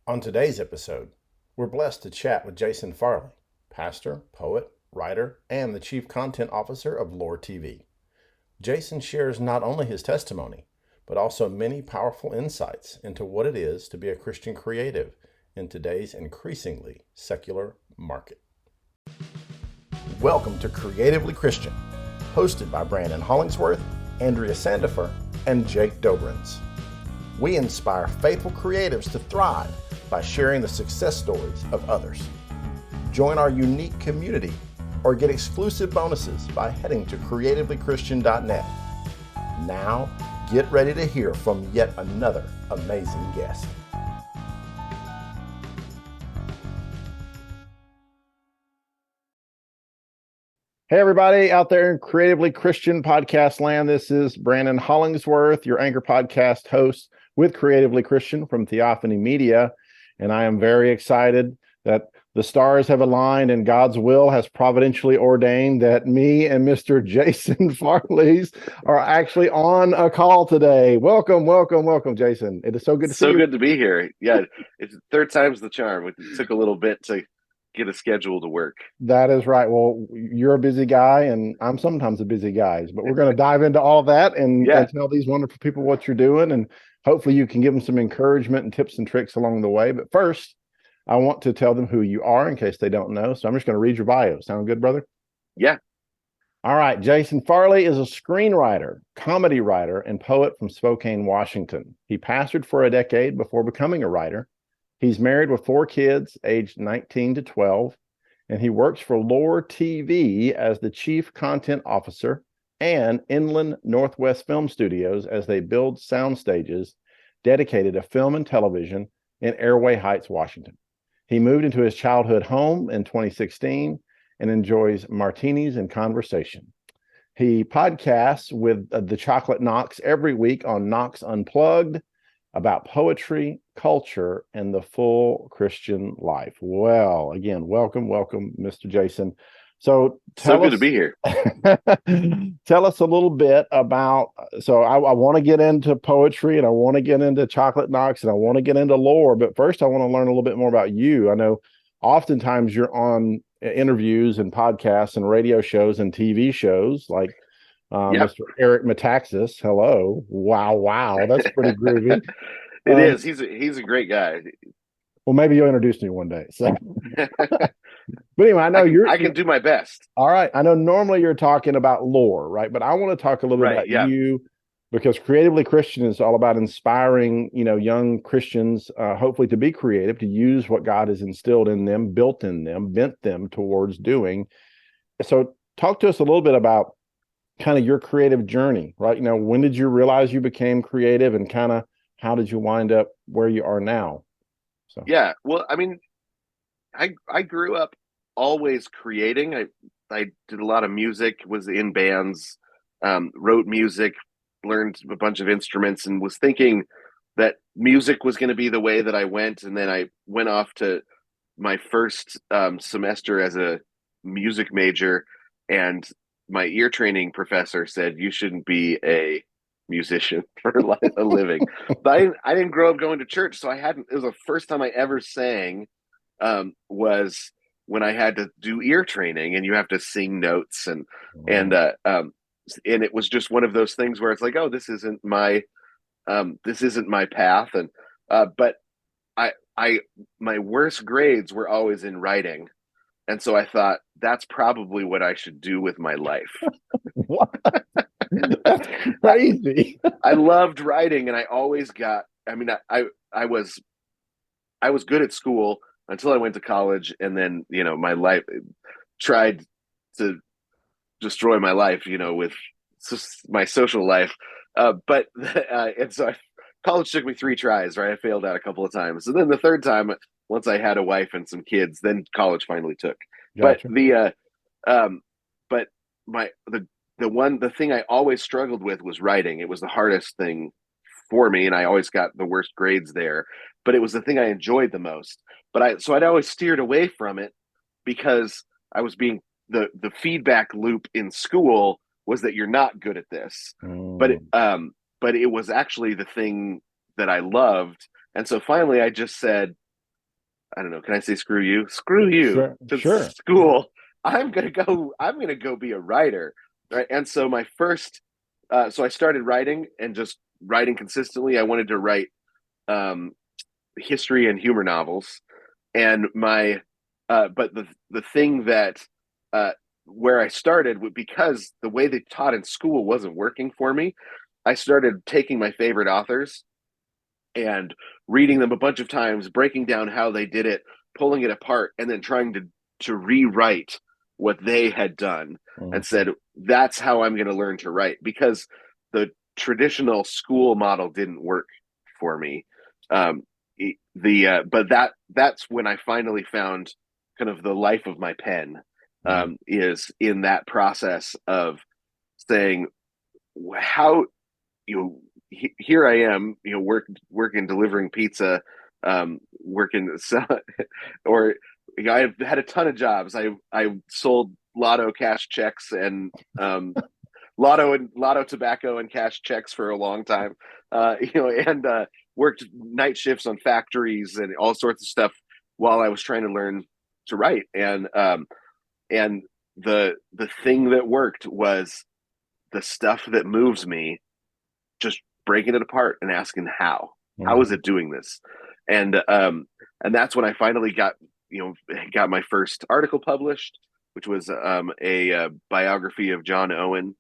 On today's episode, we're blessed to chat with Jason Farley, pastor, poet, writer, and the chief content officer of Lore TV. Jason shares not only his testimony, but also many powerful insights into what it is to be a Christian creative in today's increasingly secular market. Welcome to Creatively Christian, hosted by Brannon Hollingsworth, Andrea Sandifer, and Jake Dobrins. We inspire faithful creatives to thrive by sharing the success stories of others. Join our unique community or get exclusive bonuses by heading to creativelychristian.net. Now, get ready to hear from yet another amazing guest. Hey, everybody out there in Creatively Christian podcast land. This is Brannon Hollingsworth, your anchor podcast host with Creatively Christian from Theophany Media. And I am very excited that the stars have aligned and God's will has providentially ordained that me and Mr. Jason Farley are actually on a call today. Welcome, Jason. It is so good to see you. So good to be here. Yeah, it's third time's the charm. It took a little bit to get a schedule to work. That is right. Well, you're a busy guy, and I'm sometimes a busy guy. But we're going to dive into all that and tell these wonderful people what you're doing, and hopefully you can give them some encouragement and tips and tricks along the way. But first, I want to tell them who you are in case they don't know. So I'm just going to read your bio. Sound good, brother? Yeah. All right. Jason Farley is a screenwriter, comedy writer, and poet from Spokane, Washington. He pastored for a decade before becoming a writer. He's married with 4 kids, aged 19 to 12, and he works for Lore TV as the chief content officer and Inland Northwest Film Studios as they build sound stages dedicated to film and television in Airway Heights, Washington. He moved into his childhood home in 2016 and enjoys martinis and conversation. He podcasts with the Chocolate Knox every week on Knox Unplugged about poetry, culture, and the full Christian life. Well, again, welcome, Mr. Jason. So good to be here. Tell us a little bit about, I want to get into poetry and I want to get into Chocolate Knox and I want to get into lore, but first I want to learn a little bit more about you. I know oftentimes you're on interviews and podcasts and radio shows and TV shows like Mr. Eric Metaxas. Hello. Wow. That's pretty groovy. It is. He's a great guy. Well, maybe you'll introduce me one day. So. But anyway, I know I can do my best. All right. I know normally you're talking about lore, right? But I want to talk a little bit about you, because Creatively Christian is all about inspiring, young Christians, hopefully to be creative, to use what God has instilled in them, built in them, bent them towards doing. So talk to us a little bit about kind of your creative journey, right? When did you realize you became creative and kind of how did you wind up where you are now? So yeah, well, I mean, I grew up always creating. I did a lot of music, was in bands, wrote music, learned a bunch of instruments, and was thinking that music was going to be the way that I went. And then I went off to my first semester as a music major, and my ear training professor said, you shouldn't be a musician for a living. But I didn't grow up going to church, so it was the first time I ever sang was when I had to do ear training, and you have to sing notes and it was just one of those things where it's like, oh, this isn't my path. And but my worst grades were always in writing. And so I thought that's probably what I should do with my life. What? That's crazy. I loved writing, and I always I was good at school until I went to college, and then, my life tried to destroy my life, with my social life. And so college took me 3 tries, right? I failed out a couple of times. And then the third time, once I had a wife and some kids, then college finally took. Gotcha. But the thing I always struggled with was writing. It was the hardest thing for me, and I always got the worst grades there, but it was the thing I enjoyed the most. So I'd always steered away from it because I was being the feedback loop in school was that you're not good at this. But it was actually the thing that I loved. And so finally I just said, I don't know, can I say screw you? Screw you Sure, to sure. school. I'm gonna go be a writer. Right. And so my first so I started writing and just writing consistently. I wanted to write um history and humor novels. And my but the thing that uh where I started, because the way they taught in school wasn't working for me, I started taking my favorite authors and reading them a bunch of times, breaking down how they did it, pulling it apart, and then trying to rewrite what they had done, and Mhm. said, that's how I'm going to learn to write, because the traditional school model didn't work for me. Um, but that's when I finally found kind of the life of my pen, Mhm. is in that process of saying, how, you know, here I am, working delivering pizza, working or I've had a ton of jobs. I sold lotto cash checks and lotto tobacco and cash checks for a long time. And worked night shifts on factories and all sorts of stuff while I was trying to learn to write. And the thing that worked was the stuff that moves me, just breaking it apart and asking how is Mhm. it doing this. And that's when I finally got my first article published, which was a biography of John Owen.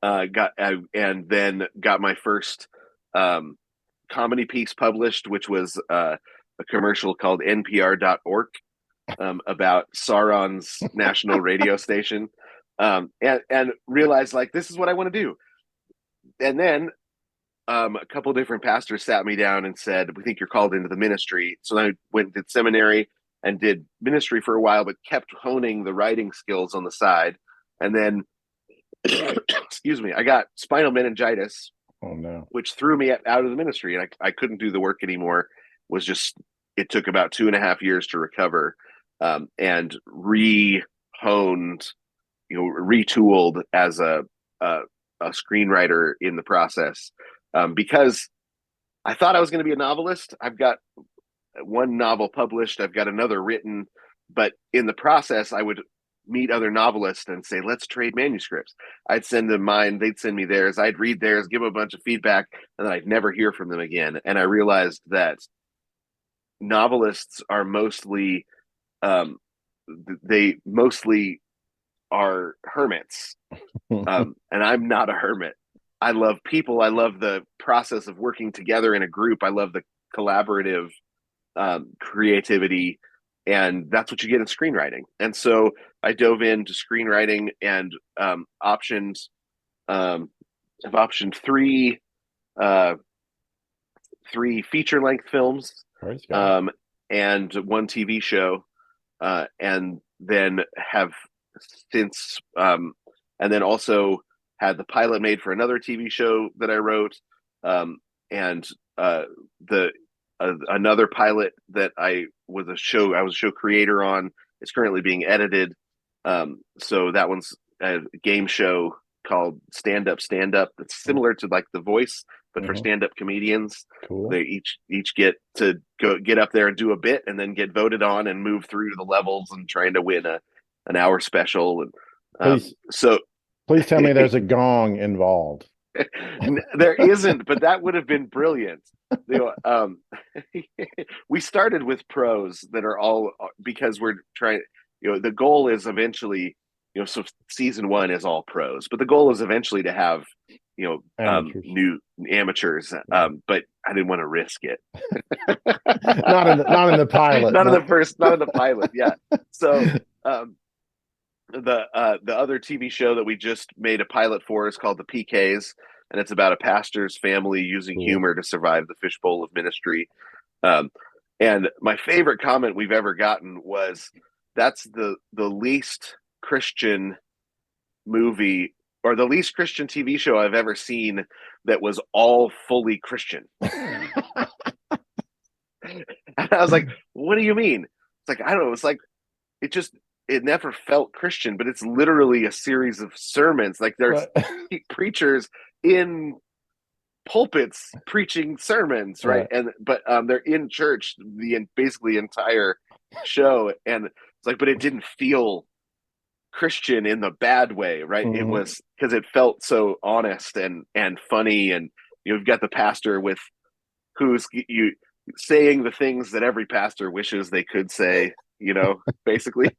Got And then got my first um, comedy piece published, which was a commercial called npr.org, about Sauron's national radio station. And realized, like, this is what I want to do. And then a couple of different pastors sat me down and said, "We think you're called into the ministry." So I went and did seminary and did ministry for a while, but kept honing the writing skills on the side. And then, excuse me, I got spinal meningitis, Oh no. which threw me out of the ministry, and I couldn't do the work anymore. Was just It took about 2.5 years to recover, and re-honed, retooled as a, a screenwriter in the process, because I thought I was going to be a novelist. I've got one novel published, I've got another written, but in the process, I would meet other novelists and say, let's trade manuscripts. I'd send them mine, they'd send me theirs, I'd read theirs, give them a bunch of feedback, and then I'd never hear from them again. And I realized that novelists are mostly, um, they mostly are hermits. And I'm not a hermit. I love people. I love the process of working together in a group. I love the collaborative creativity, and that's what you get in screenwriting. And so I dove into screenwriting and optioned. I've optioned uh, three feature length films, Praise God. um, and one TV show, and then have since and then also had the pilot made for another TV show that I wrote, um, and the another pilot that I was a show creator on is currently being edited. So that one's a game show called Stand Up. That's similar to like The Voice, but for Mhm. stand up comedians. Cool. They each get to go get up there and do a bit, and then get voted on and move through the levels and trying to win an hour special. And Please, so please tell me there's a gong involved. there isn't, but that would have been brilliant. You know, we started with pros that are all, because we're trying. The goal is eventually, so season one is all pros, but the goal is eventually to have, Amateurs. new amateurs. Yeah. But I didn't want to risk it. Not in the pilot. Not. Not in the pilot. Yeah. So um, the other TV show that we just made a pilot for is called The PKs, and it's about a pastor's family using Cool. humor to survive the fishbowl of ministry. Um, and my favorite comment we've ever gotten was, "That's the least Christian movie, or the least Christian TV show I've ever seen that was all fully Christian." And I was like, "What do you mean?" It's like, I don't know. It's like, it just it never felt Christian, but it's literally a series of sermons. Like, there's Right. preachers in pulpits preaching sermons, right? But they're in church basically entire show, and it's like, but it didn't feel Christian in the bad way, right? It was because it felt so honest and funny, and you've got the pastor with who's saying the things that every pastor wishes they could say, basically.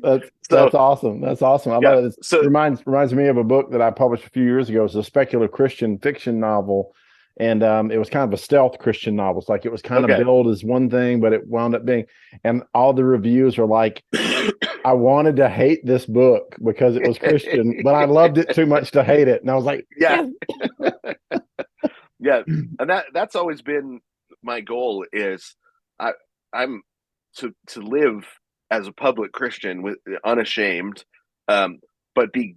That's awesome. That's awesome. I love it. So reminds me of a book that I published a few years ago. It's a speculative Christian fiction novel, and it was kind of a stealth Christian novel. It's like it was kind of billed as one thing, but it wound up being. And all the reviews are like, "I wanted to hate this book because it was Christian, but I loved it too much to hate it." And I was like, "Yeah, yeah." And that's always been my goal. Is I'm to live as a public Christian with unashamed, but be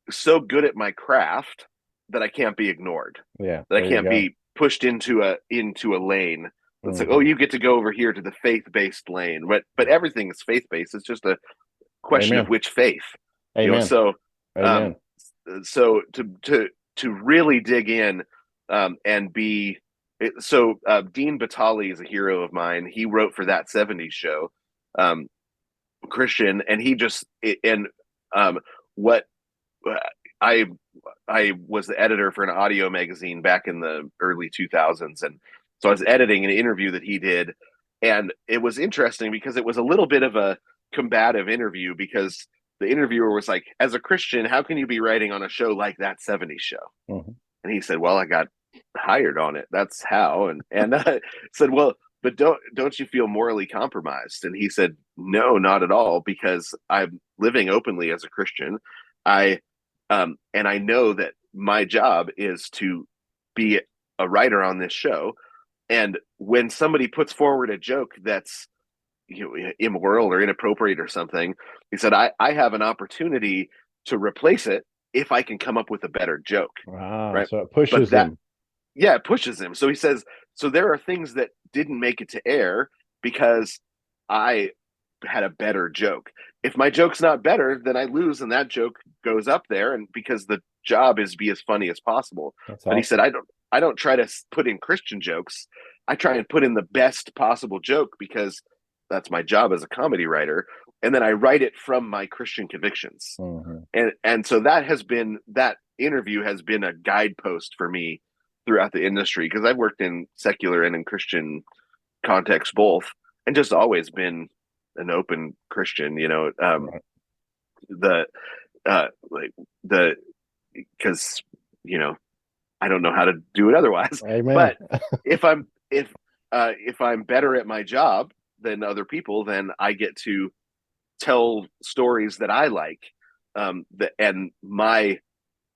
so good at my craft that I can't be ignored. Yeah, that I can't be pushed into a lane. It's like, oh, you get to go over here to the faith-based lane, but everything is faith-based. It's just a question of which faith. Amen. So, Amen. So to really dig in and be. Dean Batali is a hero of mine. He wrote for That 70s Show. Christian, and he just what I was the editor for an audio magazine back in the early 2000s, and so I was editing an interview that he did, and it was interesting because it was a little bit of a combative interview, because the interviewer was like, as a Christian, how can you be writing on a show like That 70s Show? And he said, well, I got hired on it, that's how. And I said, well, but don't you feel morally compromised? And he said, no, not at all, because I'm living openly as a Christian. And I know that my job is to be a writer on this show. And when somebody puts forward a joke that's immoral or inappropriate or something, he said, I have an opportunity to replace it if I can come up with a better joke. Wow. Right? So it pushes him. Yeah, it pushes him. So he says, so there are things that didn't make it to air because I had a better joke. If my joke's not better, then I lose, and that joke goes up there. And because the job is be as funny as possible. That's but awesome. He said, I don't try to put in Christian jokes. I try and put in the best possible joke because that's my job as a comedy writer. And then I write it from my Christian convictions. And so that interview has been a guidepost for me throughout the industry, because I've worked in secular and in Christian context both, and just always been an open Christian, because I don't know how to do it otherwise. Amen. But if I'm better at my job than other people, then I get to tell stories that I like, and my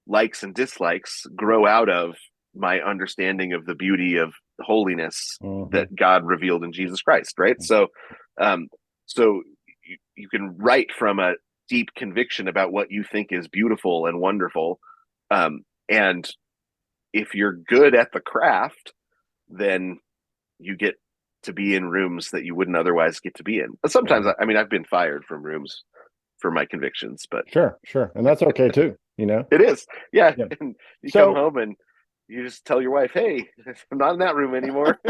likes and dislikes grow out of my understanding of the beauty of holiness that God revealed in Jesus Christ, right? So you can write from a deep conviction about what you think is beautiful and wonderful, and if you're good at the craft, then you get to be in rooms that you wouldn't otherwise get to be in. Sometimes, I've been fired from rooms for my convictions, but sure, and that's okay too. It is, yeah. And you come home and you just tell your wife, hey, I'm not in that room anymore.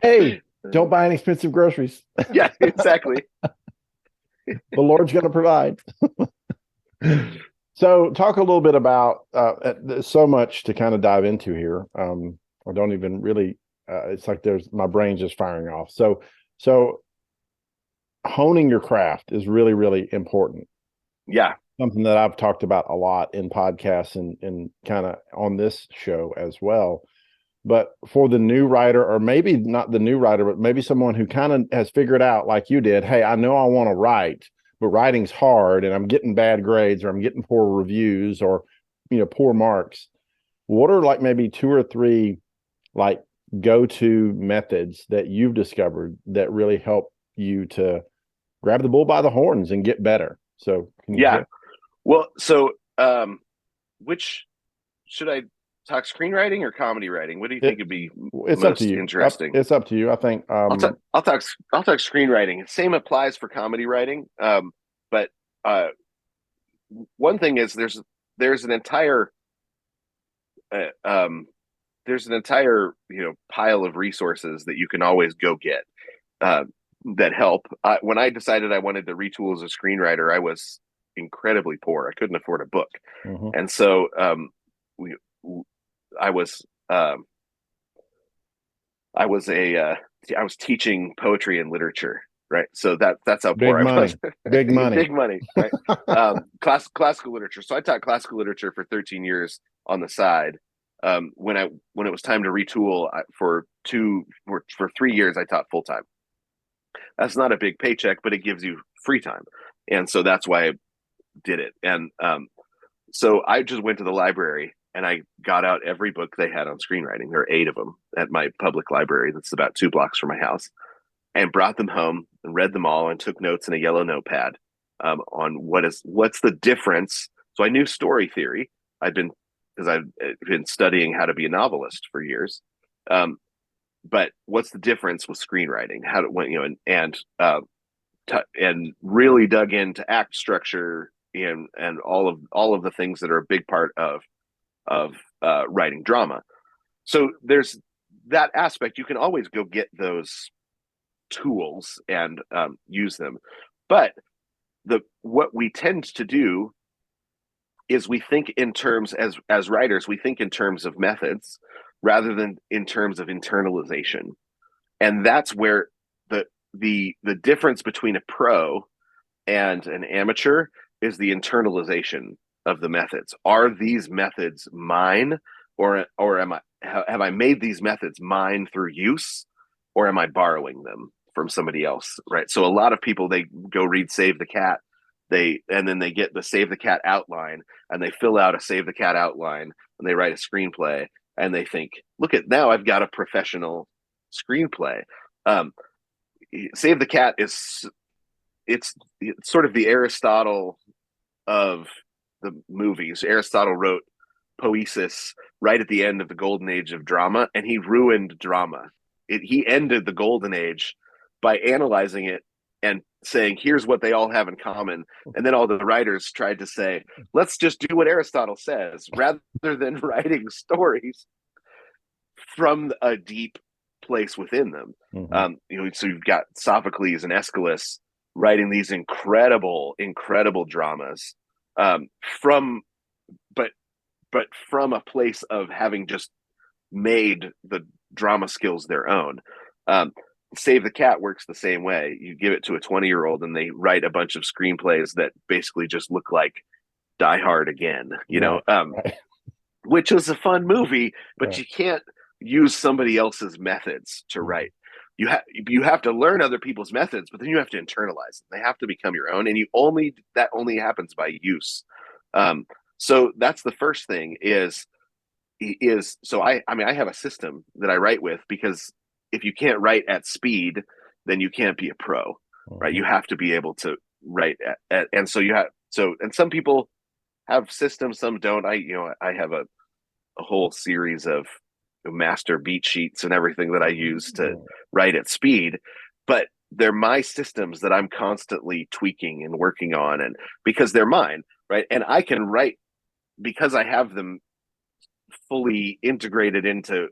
Hey, don't buy any expensive groceries. Yeah, exactly. The Lord's going to provide. So talk a little bit about, there's so much to kind of dive into here. I don't even really, it's like my brain's just firing off. So honing your craft is really, really important. Yeah. Something that I've talked about a lot in podcasts and kind of on this show as well. But for the new writer, or maybe not the new writer, but maybe someone who kind of has figured out, like you did, hey, I know I want to write, but writing's hard and I'm getting bad grades, or I'm getting poor reviews, or, poor marks. What are like maybe 2 or 3 like go-to methods that you've discovered that really help you to grab the bull by the horns and get better? So yeah. Well, so which should I talk, screenwriting or comedy writing? What do you think would be it's most up to you. Interesting? It's up to you. I think I'll talk screenwriting. Same applies for comedy writing. But one thing is there's an entire there's an entire pile of resources that you can always go get that help. When I decided I wanted to retool as a screenwriter, I was incredibly poor. I couldn't afford a book, and so I was I was teaching poetry and literature, right? So that's how poor I was. Big money. Big money, right? Classical literature. So I taught classical literature for 13 years on the side. When it was time to retool for 3 years, I taught full time. That's not a big paycheck, but it gives you free time, and so that's why I did it. And so I just went to the library and I got out every book they had on screenwriting. There are 8 of them at my public library that's about 2 blocks from my house, and brought them home and read them all and took notes in a yellow notepad on what's the difference. So I knew story theory. Because I've been studying how to be a novelist for years. But what's the difference with screenwriting? How to and really dug into act structure and all of the things that are a big part of writing drama. So there's that aspect. You can always go get those tools and use them, but what we tend to do is we think in terms as writers, we think in terms of methods rather than in terms of internalization, and that's where the difference between a pro and an amateur is the internalization of the methods. Are these methods mine, or have I made these methods mine through use, or am I borrowing them from somebody else? Right. So a lot of people, they go read Save the Cat, and then they get the Save the Cat outline and they fill out a Save the Cat outline and they write a screenplay and they think, look at, now I've got a professional screenplay. Save the Cat it's sort of the Aristotle of the movies. Aristotle wrote Poesis right at the end of the golden age of drama, and he ruined drama. He ended the golden age by analyzing it and saying, here's what they all have in common. And then all the writers tried to say, let's just do what Aristotle says, rather than writing stories from a deep place within them. So you've got Sophocles and Aeschylus writing these incredible dramas from a place of having just made the drama skills their own. Save the Cat works the same way. You give it to a 20-year-old and they write a bunch of screenplays that basically just look like Die Hard again, which is a fun movie, but you can't use somebody else's methods to write. You have to learn other people's methods, but then you have to internalize them. They have to become your own, and that only happens by use. So that's the first thing is so I have a system that I write with, because if you can't write at speed, then you can't be a pro, right? You have to be able to write and some people have systems, some don't. I have a whole series of master beat sheets and everything that I use to write at speed, but they're my systems that I'm constantly tweaking and working on, and because they're mine, right? And I can write because I have them fully integrated into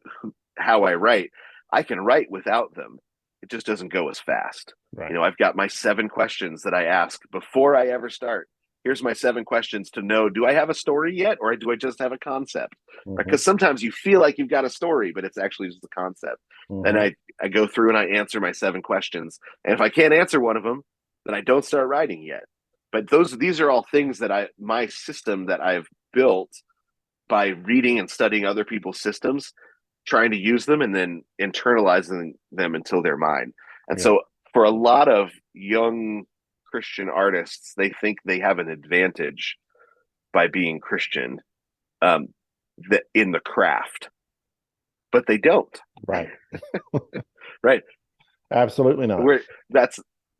how I write. I can write without them. It just doesn't go as fast. Right. I've got my 7 questions that I ask before I ever start. Here's my 7 questions to know, do I have a story yet, or do I just have a concept? Because sometimes you feel like you've got a story, but it's actually just a concept. And I go through and I answer my 7 questions. And if I can't answer one of them, then I don't start writing yet. But these are all things that my system that I've built by reading and studying other people's systems, trying to use them and then internalizing them until they're mine. And so for a lot of young Christian artists, they think they have an advantage by being Christian in the craft, but they don't. Right. Right. Absolutely not.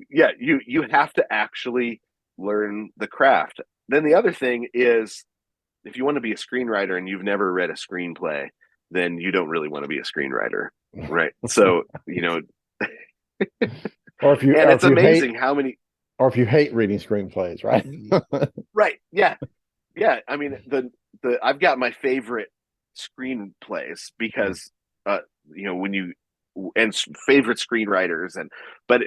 You have to actually learn the craft. Then the other thing is, if you want to be a screenwriter and you've never read a screenplay, then you don't really want to be a screenwriter, right? So or if you, and or it's if you amazing hate, how many, or if you hate reading screenplays, right? right? Yeah. I mean, the I've got my favorite screenplays because when you and favorite screenwriters but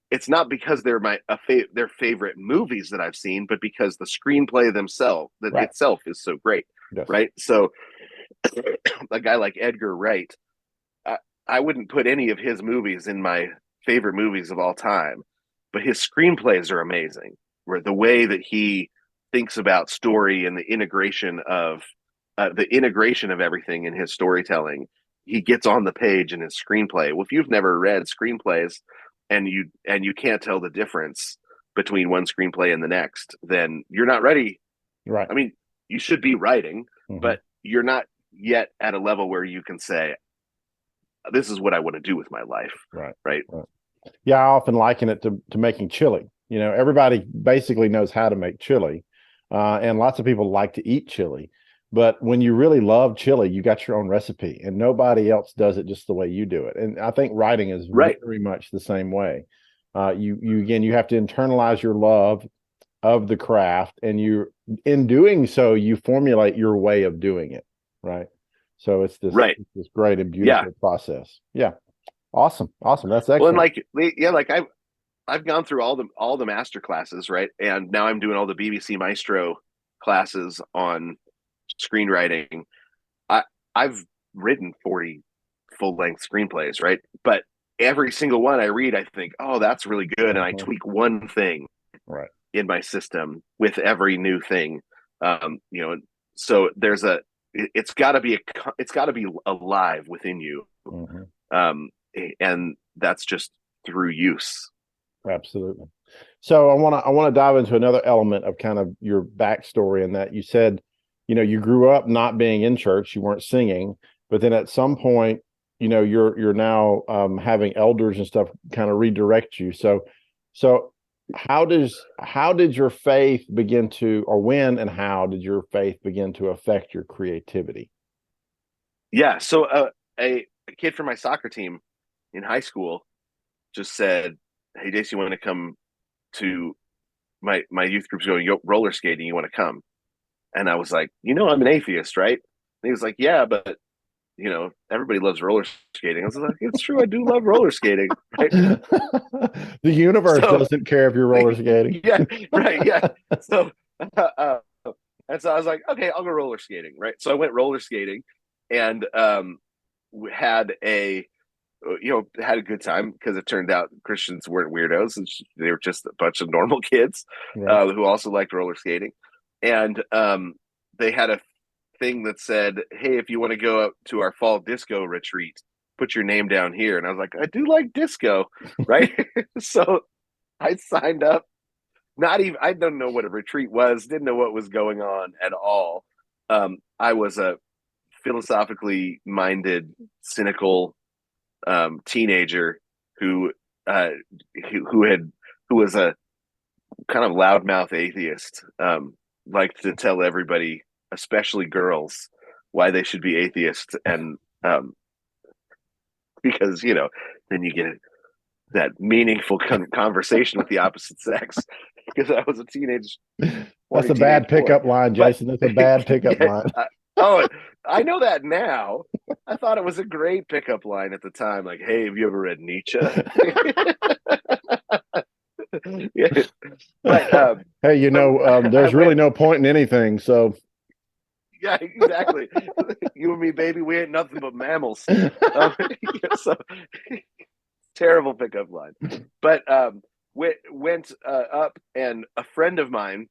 it's not because they're their favorite movies that I've seen, but because the screenplay itself is so great. Yes. Right. So a guy like Edgar Wright, I wouldn't put any of his movies in my favorite movies of all time, but his screenplays are amazing. Where the way that he thinks about story and the integration of everything in his storytelling, he gets on the page in his screenplay. Well, if you've never read screenplays and you can't tell the difference between one screenplay and the next, then you're not ready. Right. I mean, you should be writing, but you're not yet at a level where you can say, this is what I want to do with my life. Right. Yeah, I often liken it to making chili. Everybody basically knows how to make chili, and lots of people like to eat chili. But when you really love chili, you got your own recipe, and nobody else does it just the way you do it. And I think writing is very much the same way. You have to internalize your love of the craft, and in doing so, you formulate your way of doing it. Right. So it's this great and beautiful process. Yeah. Awesome. That's excellent. Well, and I've gone through all the master classes, right? And now I'm doing all the BBC Maestro classes on screenwriting. I've written 40 full-length screenplays, right? But every single one I read, I think, oh, that's really good. And I tweak one thing in my system with every new thing. So it's got to be alive within you. And that's just through use. Absolutely. So I want to dive into another element of kind of your backstory, in that you said, you grew up not being in church, you weren't singing, but then at some point, you're now having elders and stuff kind of redirect you. So how did your faith begin to, or when and how did your faith begin to affect your creativity? Yeah. So a kid from my soccer team in high school just said, "Hey, Jason, you want to come to my youth group's going roller skating? You want to come?" And I was like, I'm an atheist, right? And he was like, "Yeah, but everybody loves roller skating." I was like, "It's true, I do love roller skating." Right? The universe doesn't care if you're roller skating. Yeah, right. Yeah. So, and so I was like, "Okay, I'll go roller skating." Right. So I went roller skating, and had a good time, because it turned out Christians weren't weirdos. They were just a bunch of normal kids who also liked roller skating. And they had a thing that said, "Hey, if you want to go up to our fall disco retreat, put your name down here." And I was like, "I do like disco." Right. So I signed up. I don't know what a retreat was, didn't know what was going on at all. I was a philosophically minded, cynical teenager who was a kind of loudmouth atheist, liked to tell everybody, especially girls, why they should be atheists, and because then you get that meaningful conversation with the opposite sex. Because I was a teenage. That's a bad pickup line, Jason. That's a bad pickup line. I know that now. I thought it was a great pickup line at the time. Like, "Hey, have you ever read Nietzsche?" Yeah. But hey, there's really no point in anything. So yeah, exactly. You and me, baby, we ain't nothing but mammals. So terrible pickup line. But went up, and a friend of mine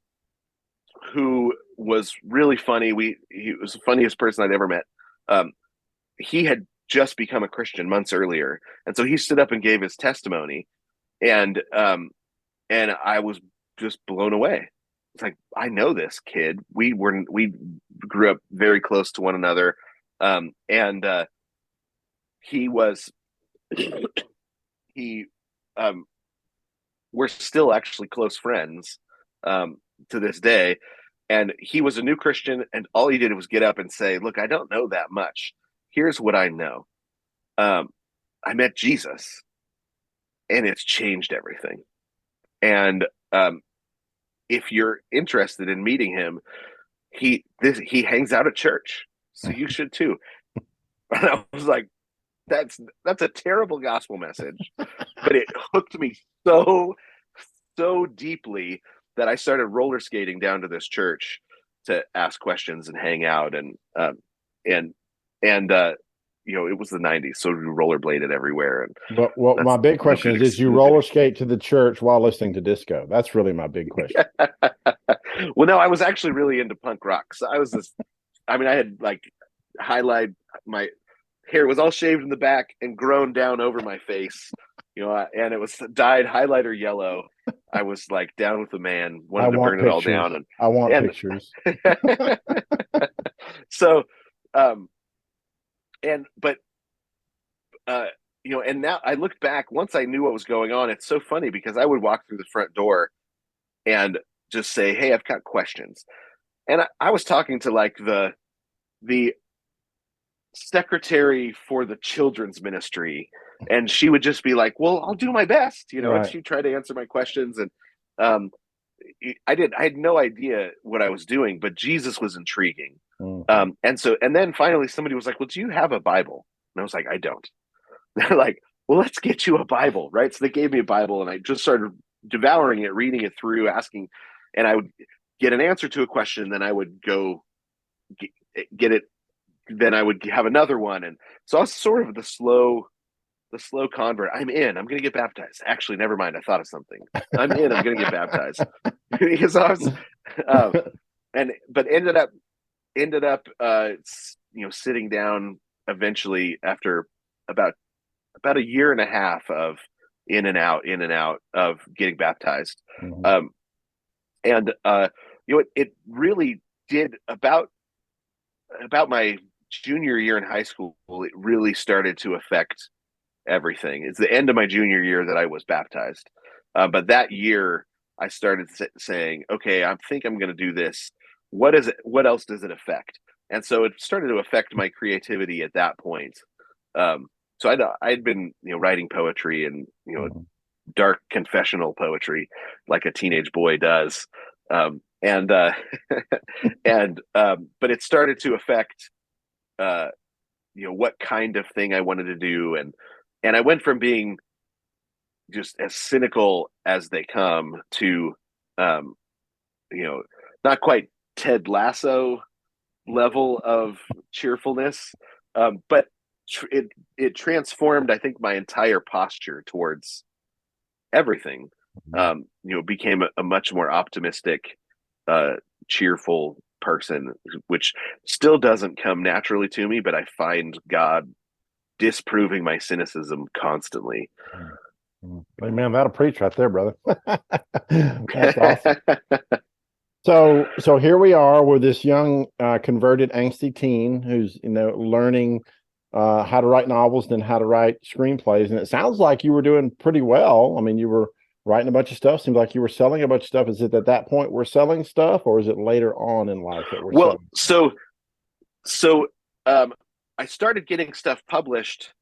who was really funny. He was the funniest person I'd ever met. He had just become a Christian months earlier, and so he stood up and gave his testimony, and I was just blown away. It's like, I know this kid. We grew up very close to one another, and he was he we're still actually close friends to this day. And he was a new Christian, and all he did was get up and say, "Look, I don't know that much. Here's what I know. I met Jesus, and it's changed everything. And if you're interested in meeting him, he hangs out at church, so you should too. And I was like, that's a terrible gospel message, but it hooked me so deeply that I started roller skating down to this church to ask questions and hang out, and it was the '90s, so we rollerbladed everywhere. And Well, my big no question good is: did you roller skate to the church while listening to disco? That's really my big question. Well, no, I was actually really into punk rock. So I had like highlight, my hair was all shaved in the back and grown down over my face, and it was dyed highlighter yellow. I was like down with the man, wanted to burn it all down. I want pictures. So, but and now I look back, once I knew what was going on, it's so funny because I would walk through the front door and just say, "Hey, I've got questions." And I was talking to like the secretary for the children's ministry, and she would just be like, "Well, I'll do my best," Right. And she'd try to answer my questions. And I had no idea what I was doing, but Jesus was intriguing. Mm-hmm. And then finally somebody was like, "Well, do you have a Bible?" And I was like, "I don't." They're like, "Well, let's get you a Bible," right? So they gave me a Bible, and I just started devouring it, reading it through, asking, and I would get an answer to a question, then I would go get it, then I would have another one. And so I was sort of the slow convert. I'm going to get baptized. Actually, never mind, I thought of something. I'm going to get baptized. Because I was but ended up sitting down eventually after about a year and a half of in and out of getting baptized. Mm-hmm. It really did about my junior year in high school. It really started to affect everything. It's the end of my junior year that I was baptized. But that year I started saying, "Okay, I think I'm going to do this. What is it? What else does it affect?" And so it started to affect my creativity at that point. So I'd been writing poetry and Mm-hmm. dark confessional poetry like a teenage boy does, and but it started to affect what kind of thing I wanted to do, and I went from being just as cynical as they come to not quite Ted Lasso level of cheerfulness, but it transformed, I think, my entire posture towards everything. Became a much more optimistic, cheerful person, which still doesn't come naturally to me, but I find God disproving my cynicism constantly. Hey, man, that'll preach right there, brother. That's awesome. So here we are with this young converted angsty teen who's learning how to write novels and how to write screenplays, and it sounds like you were doing pretty well. I mean, you were writing a bunch of stuff. Seems like you were selling a bunch of stuff. Is it at that point we're selling stuff, or is it later on in life that we're selling? So I started getting stuff published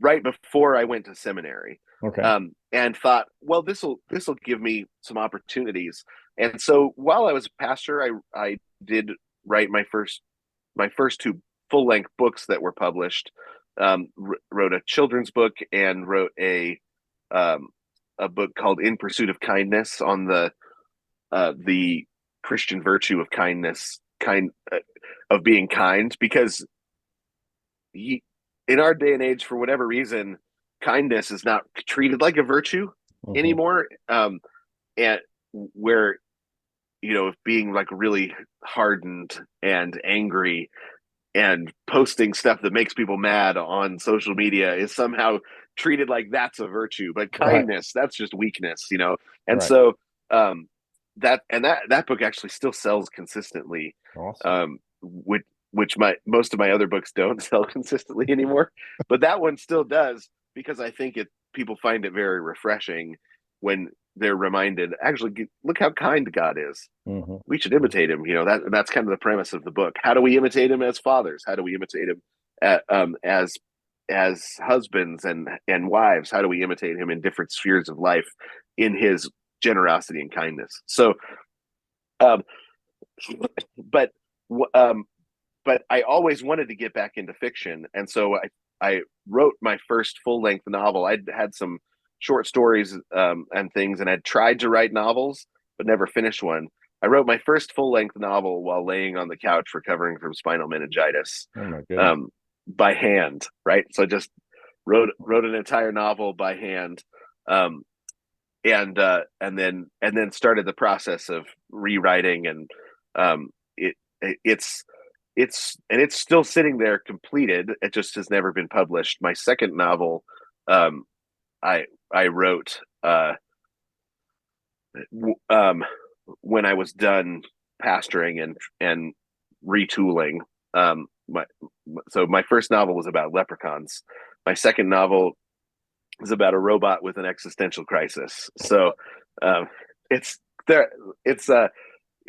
right before I went to seminary. Okay. And thought, well, this will give me some opportunities. And so while I was a pastor, I did write my first two full-length books that were published. Wrote a children's book and wrote a book called In Pursuit of Kindness on the Christian virtue of kindness, of being kind, because in our day and age, for whatever reason, kindness is not treated like a virtue anymore. And where, being like really hardened and angry and posting stuff that makes people mad on social media is somehow treated like that's a virtue, but kindness, that's just weakness, And so that book actually still sells consistently. Awesome. Which most of my other books don't sell consistently anymore, but that one still does, because I think people find it very refreshing when they're reminded, actually, look how kind God is. We should imitate him. That's kind of the premise of the book. How do we imitate him as fathers? How do we imitate him as husbands and wives? How do we imitate him in different spheres of life in his generosity and kindness? So but um, but I always wanted to get back into fiction, and so I wrote my first full length novel. I'd had some short stories and things, and I'd tried to write novels, but never finished one. I wrote my first full length novel while laying on the couch recovering from spinal meningitis, Oh my goodness. um, by hand. Right, so I just wrote an entire novel by hand, um, and then started the process of rewriting, and it it's it's still sitting there completed. It just has never been published. My second novel, um, I wrote um, when I was done pastoring and retooling. So my first novel was about leprechauns. My second novel is about a robot with an existential crisis. So it's there. It's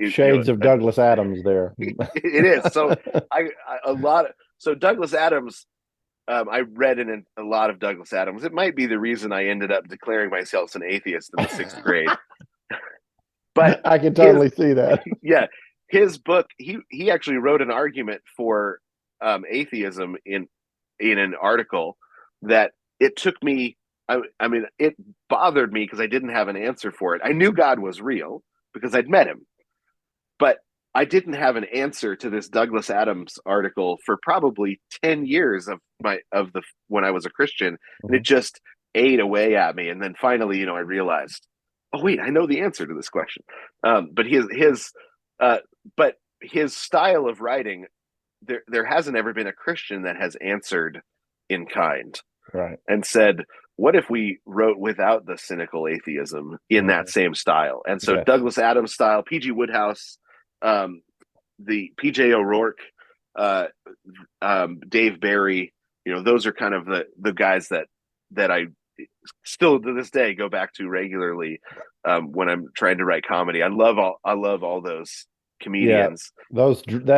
Shades of Douglas Adams there. it is. So I a lot of so Douglas Adams. I read in a lot of Douglas Adams. It might be the reason I ended up declaring myself an atheist in the sixth grade. But I can totally see that. Yeah, his book. He actually wrote an argument for atheism in an article that it took me. I mean, it bothered me because I didn't have an answer for it. I knew God was real because I'd met him, but I didn't have an answer to this Douglas Adams article for probably 10 years of when I was a Christian, and it just ate away at me. And then finally, I realized, oh wait, I know the answer to this question. But but his style of writing, there hasn't ever been a Christian that has answered in kind, right, and said, what if we wrote without the cynical atheism in that same style? And so Douglas Adams style, P.G. Woodhouse, the P.J. O'Rourke, Dave Barry, those are kind of the guys that I still to this day go back to regularly when I'm trying to write comedy. I love all those comedians. Yeah,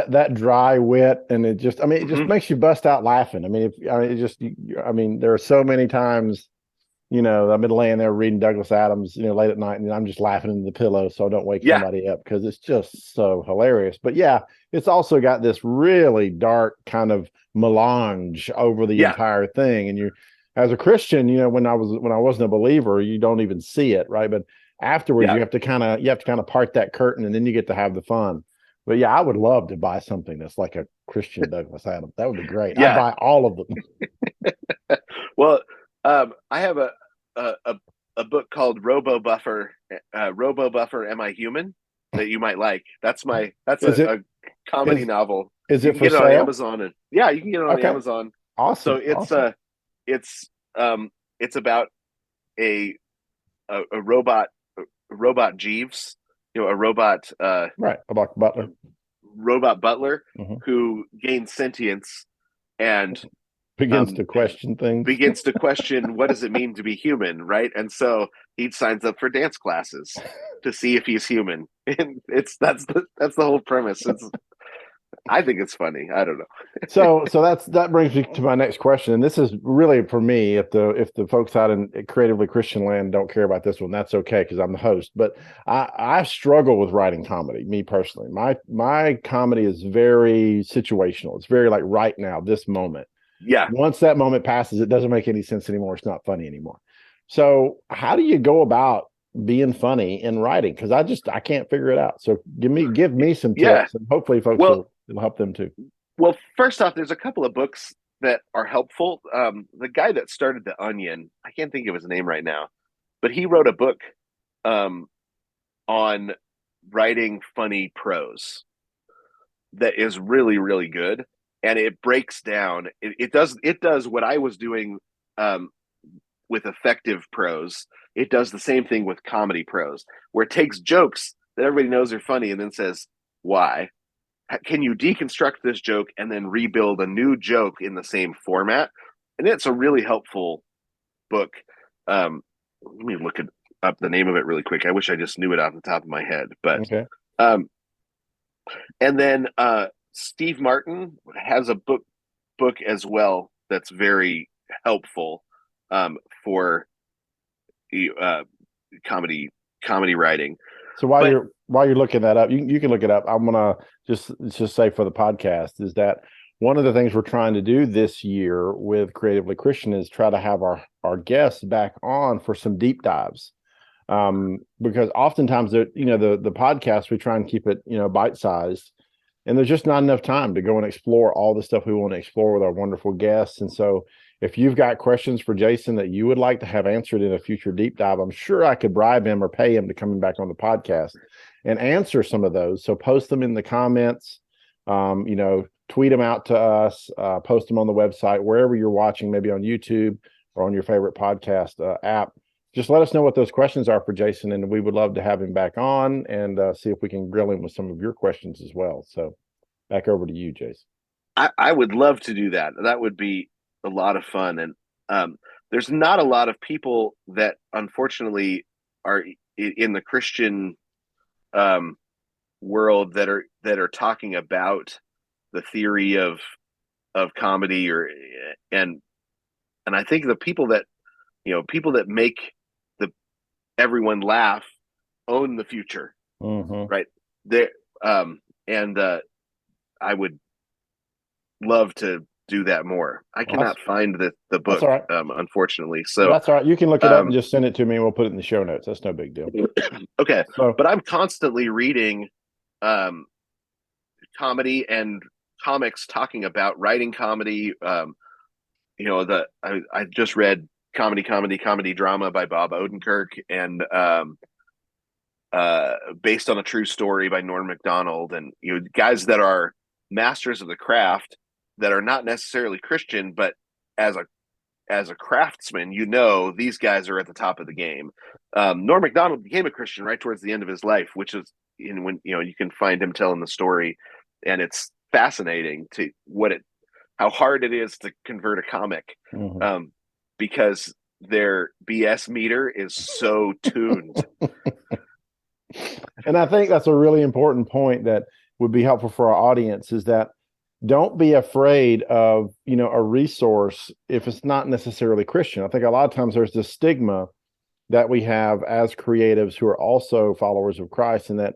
that dry wit, and it just makes you bust out laughing. I mean, there are so many times, I've been laying there reading Douglas Adams, late at night, and I'm just laughing into the pillow so I don't wake somebody up because it's just so hilarious. But yeah, it's also got this really dark kind of melange over the entire thing. And as a Christian, when I wasn't a believer, you don't even see it, right? But afterwards, you have to kind of part that curtain, and then you get to have the fun. But yeah, I would love to buy something that's like a Christian Douglas Adams. That would be great. I'd buy all of them. Well, I have a book called Robo Buffer, Am I Human? That you might like. That's a comedy novel. Is you it can for get it sale? on Amazon, and you can get it on Amazon. Awesome. So it's about a robot Jeeves, a robot about butler. Robot butler who gains sentience and begins to question things. Begins to question what does it mean to be human, right? And so he signs up for dance classes to see if he's human. And that's the whole premise. I think it's funny. I don't know. so that brings me to my next question, and this is really for me. If the folks out in creatively Christian land don't care about this one, that's okay because I'm the host. But I struggle with writing comedy. Me personally, my comedy is very situational. It's very like right now, this moment. Yeah. Once that moment passes, it doesn't make any sense anymore. It's not funny anymore. So how do you go about being funny in writing? Because I can't figure it out. So give me some tips, and hopefully folks will help them too. Well, first off, there's a couple of books that are helpful. The guy that started The Onion, I can't think of his name right now, but he wrote a book on writing funny prose that is really, really good. And it breaks down. It does what I was doing with effective prose. It does the same thing with comedy prose, where it takes jokes that everybody knows are funny and then says, why? Can you deconstruct this joke and then rebuild a new joke in the same format? And it's a really helpful book. Let me look up the name of it really quick. I wish I just knew it off the top of my head. But okay. And then Steve Martin has a book as well that's very helpful for comedy writing. So while you're looking that up, you can look it up. I'm gonna just say for the podcast is that one of the things we're trying to do this year with Creatively Christian is try to have our guests back on for some deep dives. Because oftentimes the podcast, we try and keep it, bite sized, and there's just not enough time to go and explore all the stuff we want to explore with our wonderful guests. And so if you've got questions for Jason that you would like to have answered in a future deep dive, I'm sure I could bribe him or pay him to come back on the podcast and answer some of those. So post them in the comments, tweet them out to us, post them on the website, wherever you're watching, maybe on YouTube or on your favorite podcast app. Just let us know what those questions are for Jason, and we would love to have him back on and see if we can grill him with some of your questions as well. So back over to you, Jason. I would love to do that. That would be a lot of fun. And there's not a lot of people that unfortunately are in the Christian world that are talking about the theory of comedy and I think the people that make everyone laugh own the future, right? I would love to do that more. I cannot find the book, right. Unfortunately. So that's all right. You can look it up and just send it to me, and we'll put it in the show notes. That's no big deal. Okay, but I'm constantly reading comedy and comics talking about writing comedy. I just read comedy drama by Bob Odenkirk, and based on a true story by Norm Macdonald, and guys that are masters of the craft that are not necessarily Christian, but as a craftsman, these guys are at the top of the game. Norm Macdonald became a Christian right towards the end of his life, which is when you can find him telling the story, and it's fascinating to how hard it is to convert a comic. Because their BS meter is so tuned. And I think that's a really important point that would be helpful for our audience, is that don't be afraid of, a resource if it's not necessarily Christian. I think a lot of times there's this stigma that we have as creatives who are also followers of Christ, and that,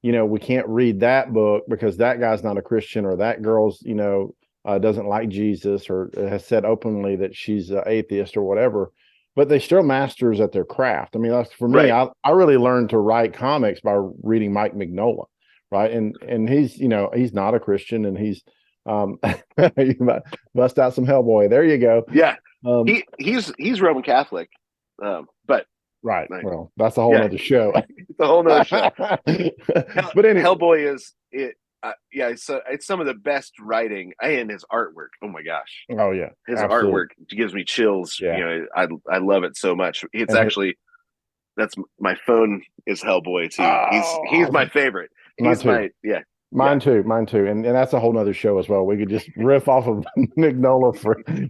we can't read that book because that guy's not a Christian, or that girl's, doesn't like Jesus, or has said openly that she's an atheist or whatever, but they still masters at their craft. I mean, that's, for me, right. I really learned to write comics by reading Mike Mignola, right? And he's, he's not a Christian, and he's, you bust out some Hellboy. There you go. Yeah. He's Roman Catholic, but right. Well, that's a whole nother show. It's a whole nother show. But anyway, Hellboy is it. So it's some of the best writing, and his artwork. Oh my gosh! Oh yeah, his artwork gives me chills. Yeah. I love it so much. It's that's my phone is Hellboy too. Oh, he's my favorite. He's Mine too. And that's a whole nother show as well. We could just riff off of Mignola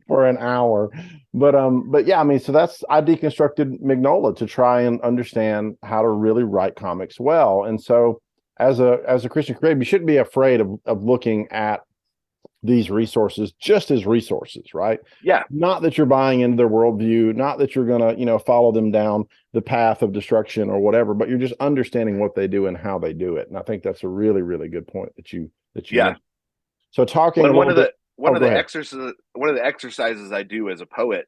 for an hour. But yeah, I mean, so I deconstructed Mignola to try and understand how to really write comics well. And so as a Christian creator, you shouldn't be afraid of looking at these resources just as resources, right? Yeah. Not that you're buying into their worldview, not that you're gonna, follow them down the path of destruction or whatever, but you're just understanding what they do and how they do it. And I think that's a really, really good point that you made. So talking one of the exercises I do as a poet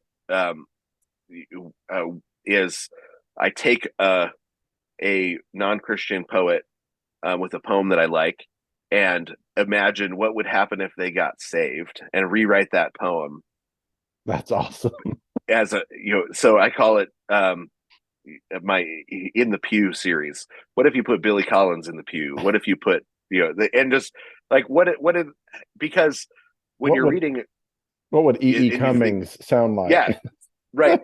is I take a non-Christian poet with a poem that I like, and imagine what would happen if they got saved, and rewrite that poem. That's awesome. So I call it my In the Pew series. What if you put Billy Collins in the pew? What if you put and just like because when you're reading, what would E.E. Cummings sound like? Yeah, right.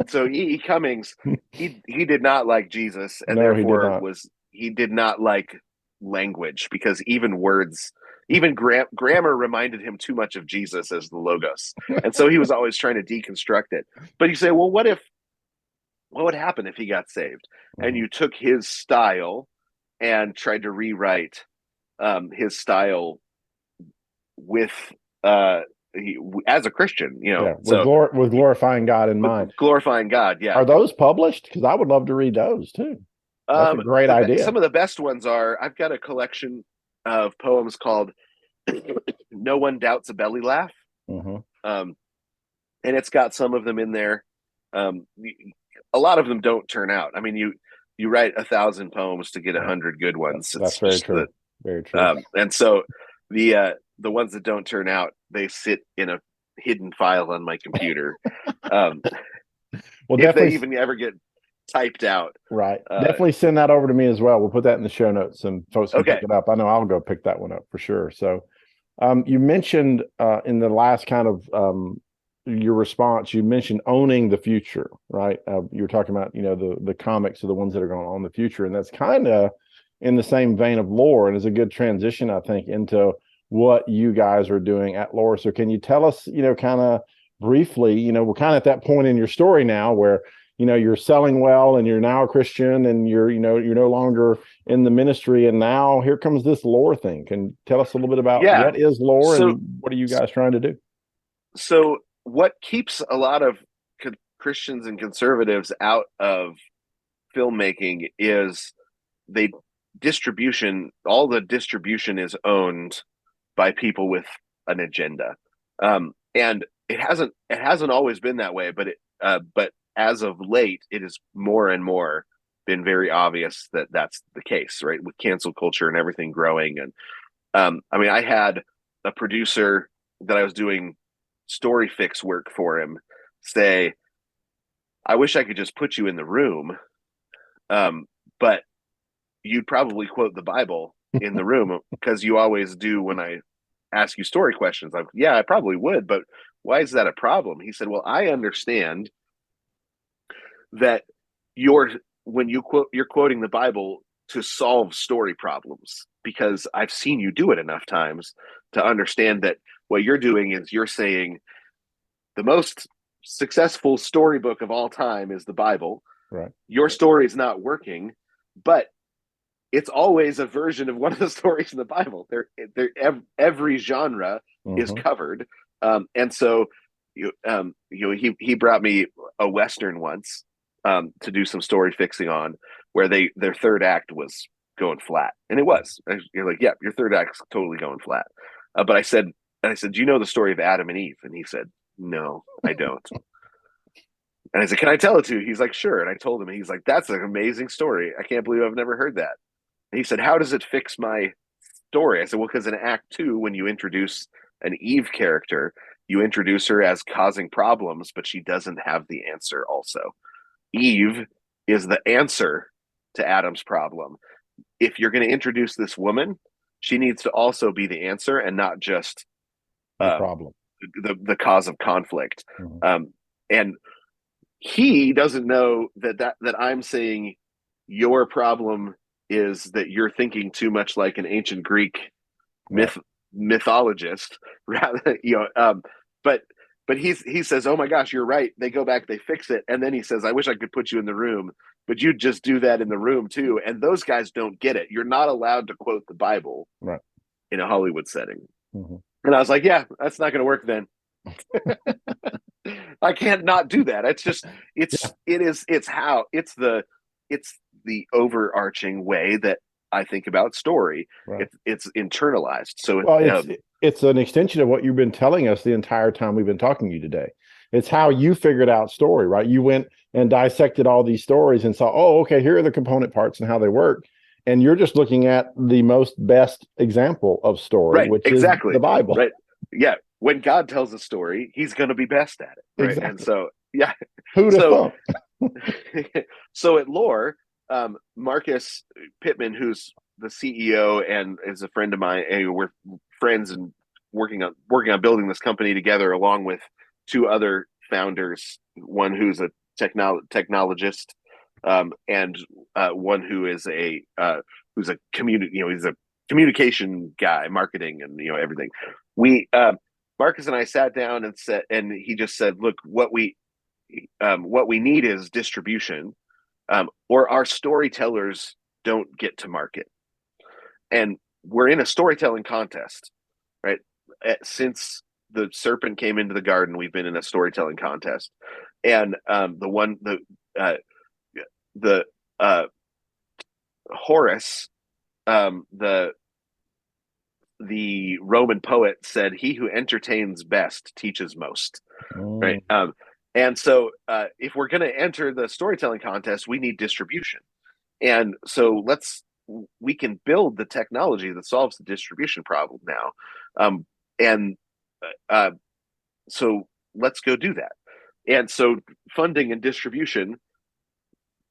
So E.E. Cummings, he did not like Jesus, and therefore he did not like language, because even grammar reminded him too much of Jesus as the logos, and so he was always trying to deconstruct it. But you say, well, what would happen if he got saved? And you took his style and tried to rewrite his style with as a Christian, with glorifying God in mind. Glorifying God, yeah. Are those published? Because I would love to read those too. That's a great idea. Some of the best ones are, I've got a collection of poems called No One Doubts a Belly Laugh. Mm-hmm. Um, and it's got some of them in there. Um, a lot of them don't turn out. I mean, you write 1,000 poems to get 100 good ones. That's It's very just true. Very true. and so the ones that don't turn out, they sit in a hidden file on my computer. Um, Well, if they definitely. even ever get typed out. Right. Definitely send that over to me as well. We'll put that in the show notes and folks can pick Okay. it up. I know I'll go pick that one up for sure. So, you mentioned in the last kind of your response, you mentioned owning the future, right? You were talking about, the comics are the ones that are going to own the future. And that's kind of in the same vein of lore and is a good transition, I think, into what you guys are doing at lore. So can you tell us, kind of briefly, we're kind of at that point in your story now where you're selling well and you're now a Christian and you're no longer in the ministry. And now here comes this lore thing. Can you tell us a little bit about what is lore So and what are you guys trying to do? so what keeps a lot of Christians and conservatives out of filmmaking is they all the distribution is owned by people with an agenda. And it hasn't always been that way, but as of late, it is more and more been very obvious that that's the case, right? With cancel culture and everything growing. And I mean, I had a producer that I was doing story fix work for him say, I wish I could just put you in the room, but you'd probably quote the Bible in the room because you always do when I ask you story questions. Like, yeah, I probably would, but why is that a problem? He said, well, I understand that you're quoting the Bible to solve story problems because I've seen you do it enough times to understand that what you're doing is you're saying the most successful storybook of all time is the Bible. Right. Your story is not working, but it's always a version of one of the stories in the Bible. Every genre is covered, and so he brought me a Western once to do some story fixing on, where their third act was going flat, and it was. You're like, yeah, your third act's totally going flat. But I said, do you know the story of Adam and Eve? And he said, no, I don't. And I said, can I tell it to you? He's like, sure. And I told him, he's like, that's an amazing story. I can't believe I've never heard that. And he said, how does it fix my story? I said, well, because in Act 2, when you introduce an Eve character, you introduce her as causing problems, but she doesn't have the answer also. Eve is the answer to Adam's problem. If you're going to introduce this woman, she needs to also be the answer and not just the problem, the cause of conflict. And he doesn't know that I'm saying your problem is that you're thinking too much like an ancient Greek mythologist, rather, but he says, oh my gosh, you're right. They go back, they fix it, and then he says, I wish I could put you in the room, but you'd just do that in the room too. And those guys don't get it. You're not allowed to quote the Bible in a Hollywood setting. And I was like, yeah, that's not going to work then. I can't not do that. It's the overarching way that I think about story. It's internalized. So it's an extension of what you've been telling us the entire time we've been talking to you today. It's how you figured out story, right? You went and dissected all these stories and saw, oh, okay, here are the component parts and how they work. And you're just looking at the best example of story, which is the Bible. Right. Yeah. When God tells a story, he's going to be best at it. Right. Exactly. And so, yeah. Who'd have thought? So at Lore, Marcus Pittman, who's the CEO and is a friend of mine, and we're friends and working on building this company together, along with two other founders, one who's a technologist, and one who is who's a he's a communication guy, marketing, and everything. We Marcus and I sat down and he just said, look, what we need is distribution, or our storytellers don't get to market. And we're in a storytelling contest, right? Since the serpent came into the garden, we've been in a storytelling contest. And Horace, the Roman poet, said, "He who entertains best teaches most." Mm. Right. And so, if we're going to enter the storytelling contest, we need distribution. And so we can build the technology that solves the distribution problem now. And uh, so let's go do that. And so funding and distribution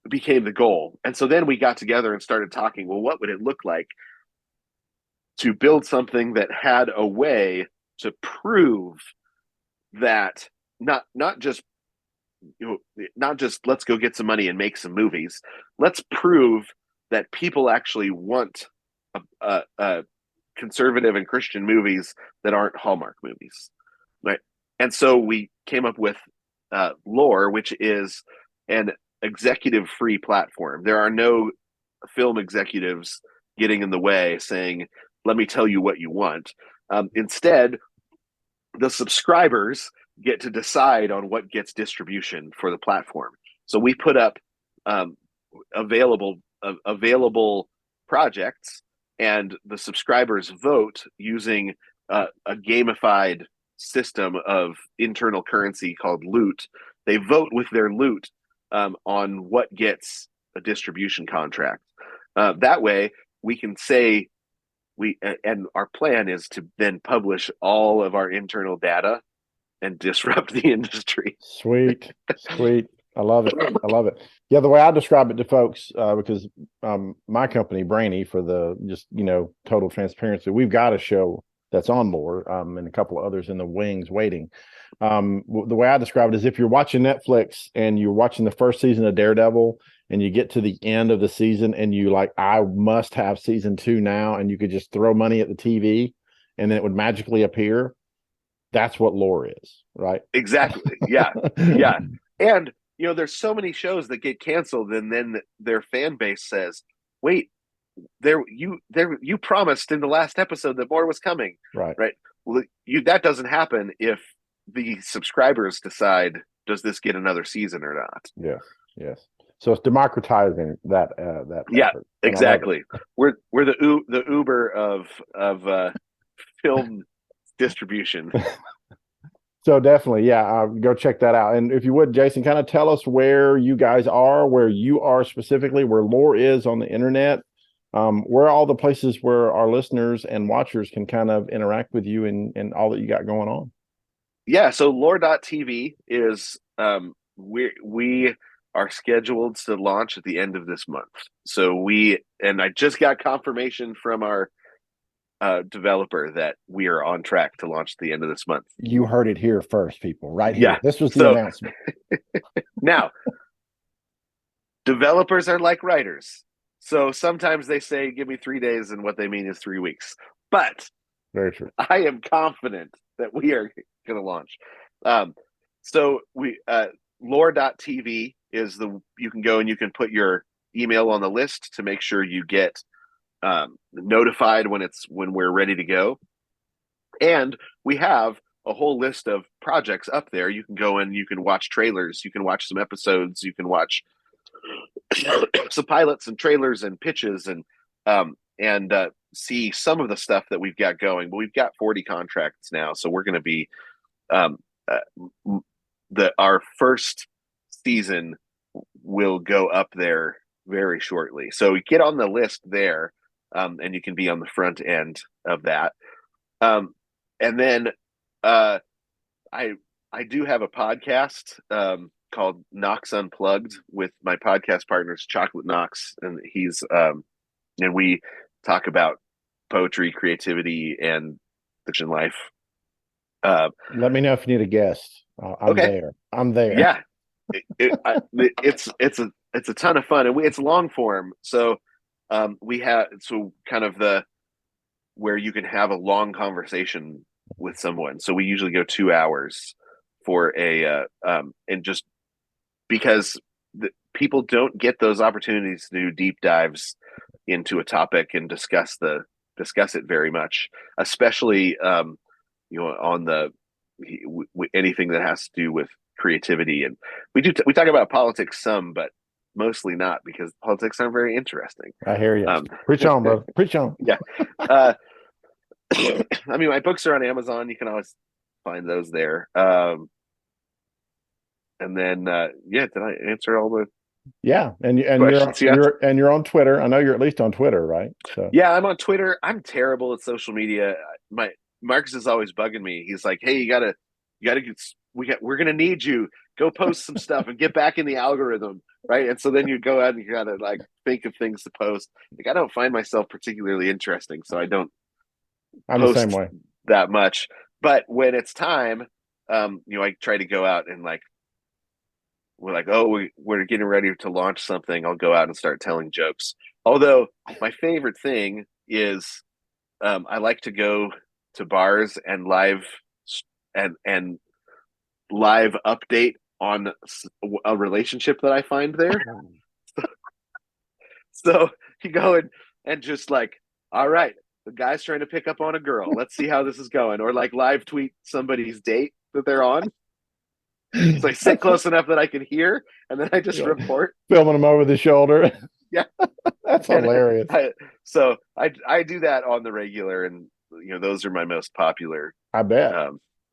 became the goal. And so then we got together and started talking, well, what would it look like to build something that had a way to prove that not just not just let's go get some money and make some movies. Let's prove that people actually want conservative and Christian movies that aren't Hallmark movies, right? And so we came up with Lore, which is an executive-free platform. There are no film executives getting in the way saying, "Let me tell you what you want." Instead, the subscribers get to decide on what gets distribution for the platform. So we put up available projects, and the subscribers vote using a gamified system of internal currency called loot. They vote with their loot on what gets a distribution contract. That way, we can say and our plan is to then publish all of our internal data and disrupt the industry. Sweet, sweet. I love it. I love it. Yeah, the way I describe it to folks, because my company, Brainy, for the just total transparency, we've got a show that's on Lore, and a couple of others in the wings waiting. The way I describe it is if you're watching Netflix and you're watching the first season of Daredevil and you get to the end of the season and you like, I must have season 2 now, and you could just throw money at the TV and then it would magically appear. That's what Lore is, right? Exactly. Yeah. Yeah. And there's so many shows that get canceled, and then their fan base says, "Wait, you promised in the last episode that more was coming." Right. Right. Well, that doesn't happen if the subscribers decide, does this get another season or not? Yes. Yes. So it's democratizing that yeah, effort. exactly. We're the Uber of film distribution. So definitely, yeah, go check that out. And if you would, Jason, kind of tell us where you guys are, where you are specifically, where Lore is on the internet, where are all the places where our listeners and watchers can kind of interact with you and all that you got going on. Yeah, so lore.tv is we are scheduled to launch at the end of this month. So I just got confirmation from our developer that we are on track to launch at the end of this month. You heard it here first, people, right here. Yeah. This was the announcement. Now, developers are like writers. So sometimes they say, give me 3 days, and what they mean is 3 weeks. But very true. I am confident that we are going to launch. So lore.tv is you can go and you can put your email on the list to make sure you get notified when we're ready to go. And we have a whole list of projects up there. You can go and you can watch trailers, you can watch some episodes, you can watch some pilots and trailers and pitches and see some of the stuff that we've got going. But we've got 40 contracts now, so we're going to be our first season will go up there very shortly. So get on the list there, and you can be on the front end of that. And then I do have a podcast called Knox Unplugged with my podcast partners, Chocolate Knox, and and we talk about poetry, creativity, and fiction life. Let me know if you need a guest. I'm there. Yeah, it's a ton of fun, and it's long form. So we have kind of where you can have a long conversation with someone. So we usually go 2 hours for and just because people don't get those opportunities to do deep dives into a topic and discuss it very much, especially on anything that has to do with creativity. And we talk about politics some, but mostly not, because politics aren't very interesting. I hear you. Preach on, brother. Preach on. Yeah. I mean, my books are on Amazon. You can always find those there. And then, did I answer all the Yeah, and questions you're on Twitter. I know you're at least on Twitter, right? So yeah, I'm on Twitter. I'm terrible at social media. My Marcus is always bugging me. He's like, "Hey, we're gonna need you. Go post some stuff and get back in the algorithm, right?" And so then you go out and you gotta like think of things to post. Like, I don't find myself particularly interesting, so I don't I'm the same way that much. But when it's time, I try to go out and like, we're like, oh, we're getting ready to launch something. I'll go out and start telling jokes. Although my favorite thing is, I like to go to bars and live update on a relationship that I find there. So you go and just like, all right, the guy's trying to pick up on a girl. Let's see how this is going. Or like live tweet somebody's date that they're on. So I sit close enough that I can hear, and then I just report. Filming them over the shoulder. Yeah. That's hilarious. So I do that on the regular, and those are my most popular. I bet.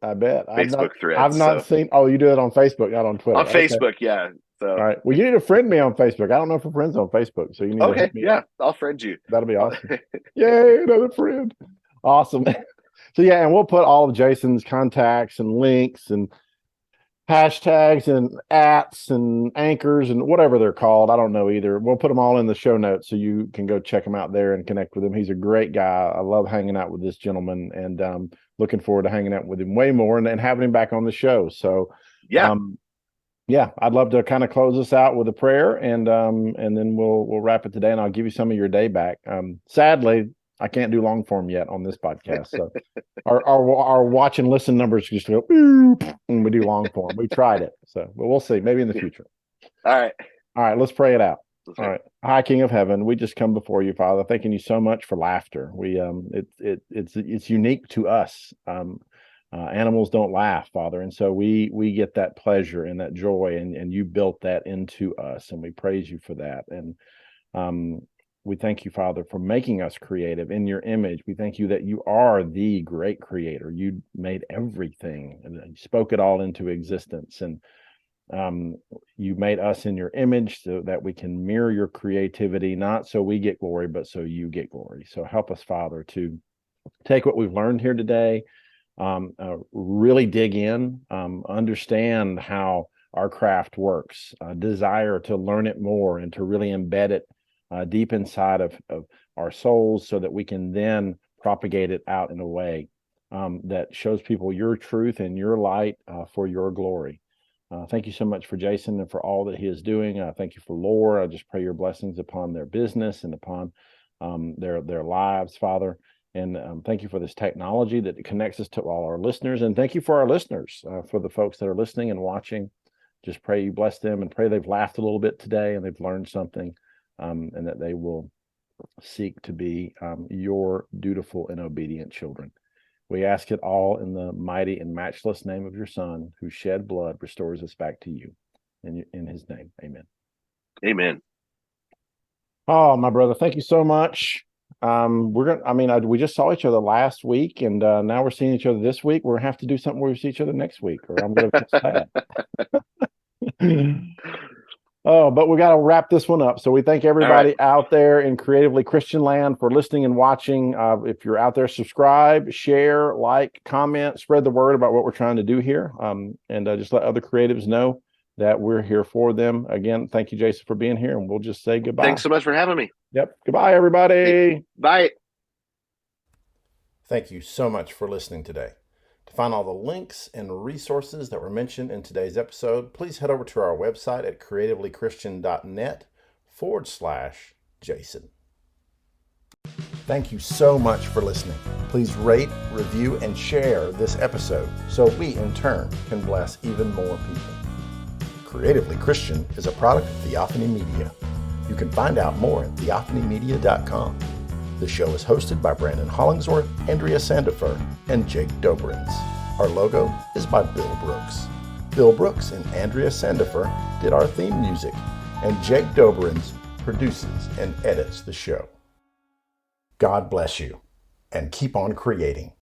Facebook threads. I've not seen. Oh, you do it on Facebook, not on Twitter. On Facebook, yeah. So all right. Well, you need to friend me on Facebook. I don't know if we're friends on Facebook, so you need to hit me. Yeah, I'll friend you. That'll be awesome. Yay, another friend. Awesome. So yeah, and we'll put all of Jason's contacts and links and hashtags and ats and anchors and whatever they're called. I don't know either. We'll put them all in the show notes so you can go check him out there and connect with him. He's a great guy. I love hanging out with this gentleman, and looking forward to hanging out with him way more and having him back on the show. So I'd love to kind of close this out with a prayer, and then we'll wrap it today, and I'll give you some of your day back. Sadly, I can't do long form yet on this podcast. So our watch and listen numbers just go and we do long form. We tried it. So, but we'll see. Maybe in the future. All right. Let's pray it out. All right. Hi, King of Heaven. We just come before you, Father, thanking you so much for laughter. We it's unique to us. Animals don't laugh, Father, and so we get that pleasure and that joy, and you built that into us, and we praise you for that. And we thank you, Father, for making us creative in your image. We thank you that you are the great creator. You made everything and you spoke it all into existence. And you made us in your image so that we can mirror your creativity, not so we get glory, but so you get glory. So help us, Father, to take what we've learned here today, really dig in, understand how our craft works, desire to learn it more and to really embed it deep inside of our souls so that we can then propagate it out in a way that shows people your truth and your light for your glory. Thank you so much for Jason and for all that he is doing. Thank you for Laura. I just pray your blessings upon their business and upon their lives, Father. And thank you for this technology that connects us to all our listeners. And thank you for our listeners, for the folks that are listening and watching. Just pray you bless them and pray they've laughed a little bit today and they've learned something. And that they will seek to be your dutiful and obedient children. We ask it all in the mighty and matchless name of your Son, who shed blood, restores us back to you. In his name, amen. Amen. Oh, my brother, thank you so much. We just saw each other last week, and now we're seeing each other this week. We're going to have to do something where we see each other next week, or I'm going to feel sad. Oh, but we got to wrap this one up. So we thank everybody out there in Creatively Christian Land for listening and watching. If you're out there, subscribe, share, like, comment, spread the word about what we're trying to do here. And just let other creatives know that we're here for them. Again, thank you, Jason, for being here. And we'll just say goodbye. Thanks so much for having me. Yep. Goodbye, everybody. Bye. Thank you so much for listening today. To find all the links and resources that were mentioned in today's episode, please head over to our website at creativelychristian.net/Jason. Thank you so much for listening. Please rate, review, and share this episode so we, in turn, can bless even more people. Creatively Christian is a product of Theophany Media. You can find out more at theophanymedia.com. The show is hosted by Brannon Hollingsworth, Andrea Sandifer, and Jake Dobrins. Our logo is by Bill Brooks. Bill Brooks and Andrea Sandifer did our theme music. and Jake Dobrins produces and edits the show. God bless you, and keep on creating.